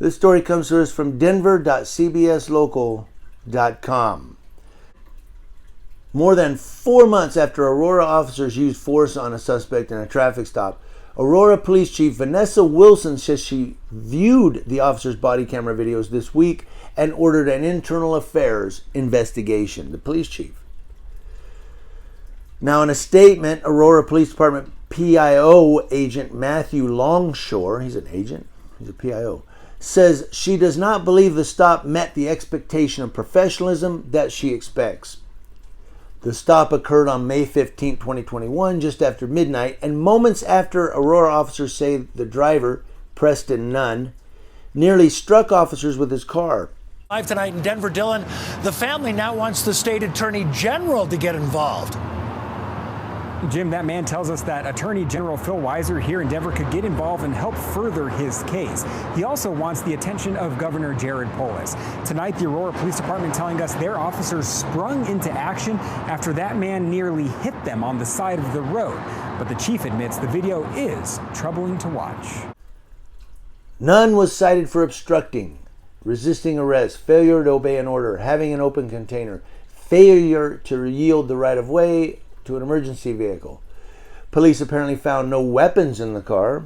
This story comes to us from denver.cbslocal.com. More than 4 months after Aurora officers used force on a suspect in a traffic stop, Aurora Police Chief Vanessa Wilson says she viewed the officer's body camera videos this week and ordered an internal affairs investigation. The police chief. Now, in a statement, Aurora Police Department PIO agent Matthew Longshore, he's an agent, he's a PIO, says she does not believe the stop met the expectation of professionalism that she expects. The stop occurred on May 15, 2021, just after midnight, and moments after Aurora officers say the driver, Preston Nunn, nearly struck officers with his car. Live tonight in Denver, Dylan, the family now wants the state attorney general to get involved. Jim, that man tells us that Attorney General Phil Weiser here in Denver could get involved and help further his case. He also wants the attention of Governor Jared Polis. Tonight, the Aurora Police Department telling us their officers sprung into action after that man nearly hit them on the side of the road. But the chief admits the video is troubling to watch. Nunn was cited for obstructing, resisting arrest, failure to obey an order, having an open container, failure to yield the right of way to an emergency vehicle. Police apparently found no weapons in the car.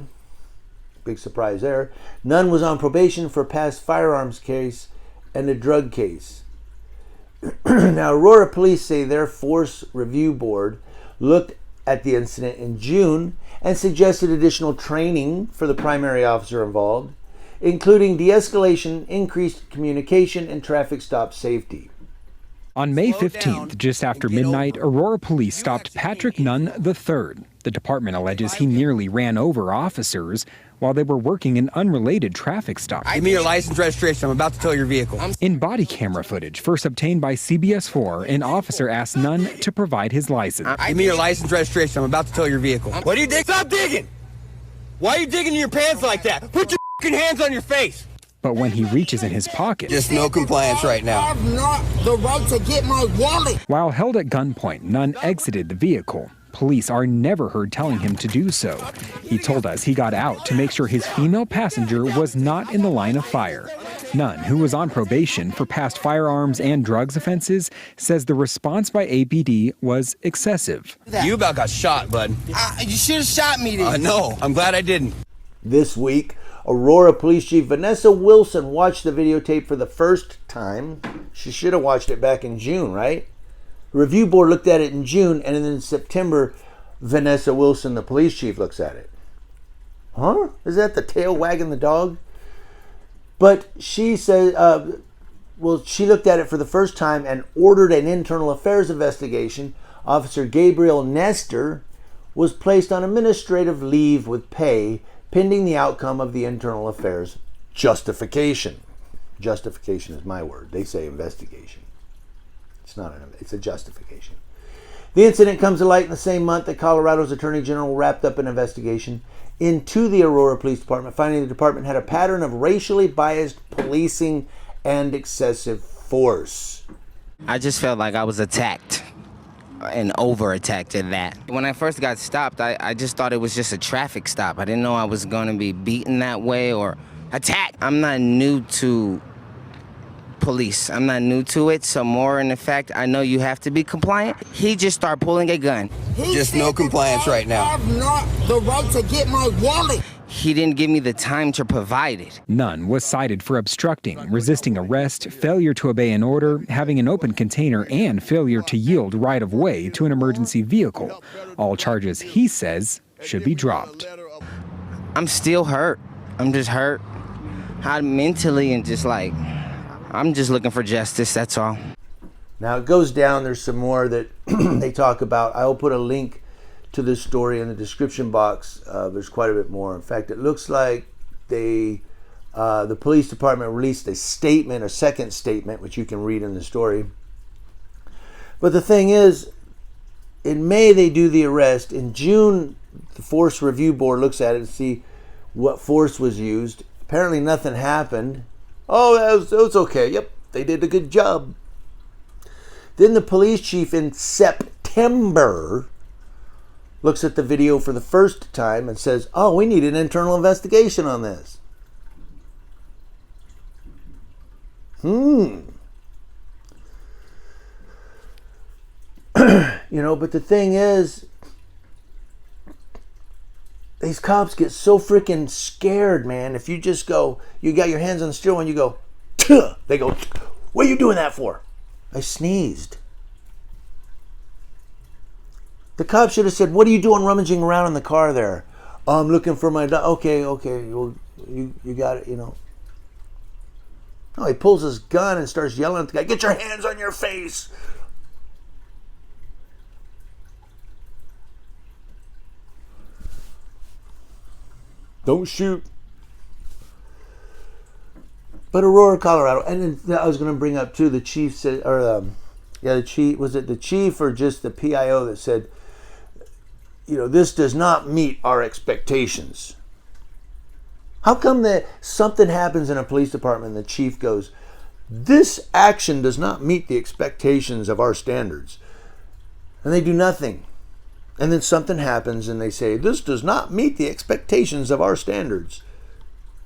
Big surprise there. Nunn was on probation for a past firearms case and a drug case. Now, Aurora police say their force review board looked at the incident in June and suggested additional training for the primary officer involved, including de-escalation, increased communication, and traffic stop safety. On May 15th, just after midnight, Aurora police stopped Patrick Nunn III. The department alleges he nearly ran over officers while they were working an unrelated traffic stop. Give me your license registration. I'm about to tow your vehicle. In body camera footage first obtained by CBS 4, an officer asked Nunn to provide his license. Give me your license registration. I'm about to tow your vehicle. What are you digging? Stop digging! Why are you digging in your pants like that? Put your hands on your face! But when he reaches in his pocket, just no compliance right now. I have not the right to get my wallet. While held at gunpoint, Nunn exited the vehicle. Police are never heard telling him to do so. He told us he got out to make sure his female passenger was not in the line of fire. Nunn, who was on probation for past firearms and drugs offenses, says the response by APD was excessive. You about got shot, bud. You should have shot me then. No, I'm glad I didn't. This week, Aurora Police Chief Vanessa Wilson watched the videotape for the first time. She should have watched it back in June, right? The review board looked at it in June, and then in September, Vanessa Wilson, the police chief, looks at it. Huh? Is that the tail wagging the dog? But she said, she looked at it for the first time and ordered an internal affairs investigation. Officer Gabriel Nestor was placed on administrative leave with pay pending the outcome of the internal affairs justification. Justification is my word. They say investigation. It's a justification. The incident comes to light in the same month that Colorado's Attorney General wrapped up an investigation into the Aurora Police Department, finding the department had a pattern of racially biased policing and excessive force. I just felt like I was attacked and over-attacked at that. When I first got stopped, I just thought it was just a traffic stop. I didn't know I was going to be beaten that way or attacked. I'm not new to police. I'm not new to it, so more in effect, I know you have to be compliant. He just started pulling a gun. Just no compliance right now. I have not the right to get my wallet. He didn't give me the time to provide it. Nunn was cited for obstructing, resisting arrest, failure to obey an order, having an open container, and failure to yield right of way to an emergency vehicle. All charges, he says, should be dropped. I'm still hurt. I'm just hurt. Mentally and just like, I'm just looking for justice, that's all. Now it goes down, there's some more that they talk about. I will put a link to this story in the description box. There's quite a bit more. In fact, it looks like the police department released a statement, a second statement, which you can read in the story. But the thing is, in May they do the arrest. In June, the Force Review Board looks at it to see what force was used. Apparently nothing happened. Oh, it was okay. Yep, they did a good job. Then the police chief in September looks at the video for the first time and says, oh, we need an internal investigation on this. You know, but the thing is, these cops get so freaking scared, man. If you just go, you got your hands on the steering wheel and you go, "Tuh," they go, "What are you doing that for?" I sneezed. The cop should have said, "What are you doing rummaging around in the car there?" "Oh, I'm looking for my dog." Okay, well, you got it, you know. No, he pulls his gun and starts yelling at the guy, "Get your hands on your face." Don't shoot. But Aurora, Colorado, and then I was going to bring up too, the chief said, the chief, was it the chief or just the PIO that said, you know, this does not meet our expectations. How come that something happens in a police department and the chief goes, this action does not meet the expectations of our standards, and they do nothing? And then something happens and they say, this does not meet the expectations of our standards.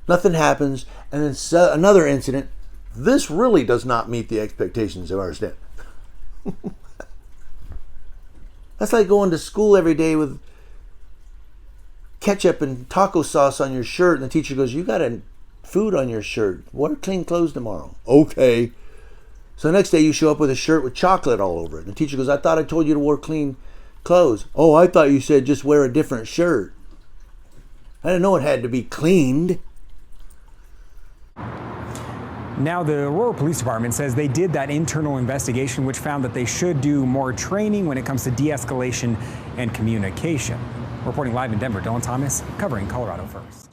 Nothing happens, and then another incident, this really does not meet the expectations of our standards. That's like going to school every day with ketchup and taco sauce on your shirt, and the teacher goes, you got food on your shirt. Wear clean clothes tomorrow. Okay. So the next day you show up with a shirt with chocolate all over it. And the teacher goes, I thought I told you to wear clean clothes. Oh, I thought you said just wear a different shirt. I didn't know it had to be cleaned. Now, the Aurora Police Department says they did that internal investigation, which found that they should do more training when it comes to de-escalation and communication. Reporting live in Denver, Dylan Thomas, covering Colorado First.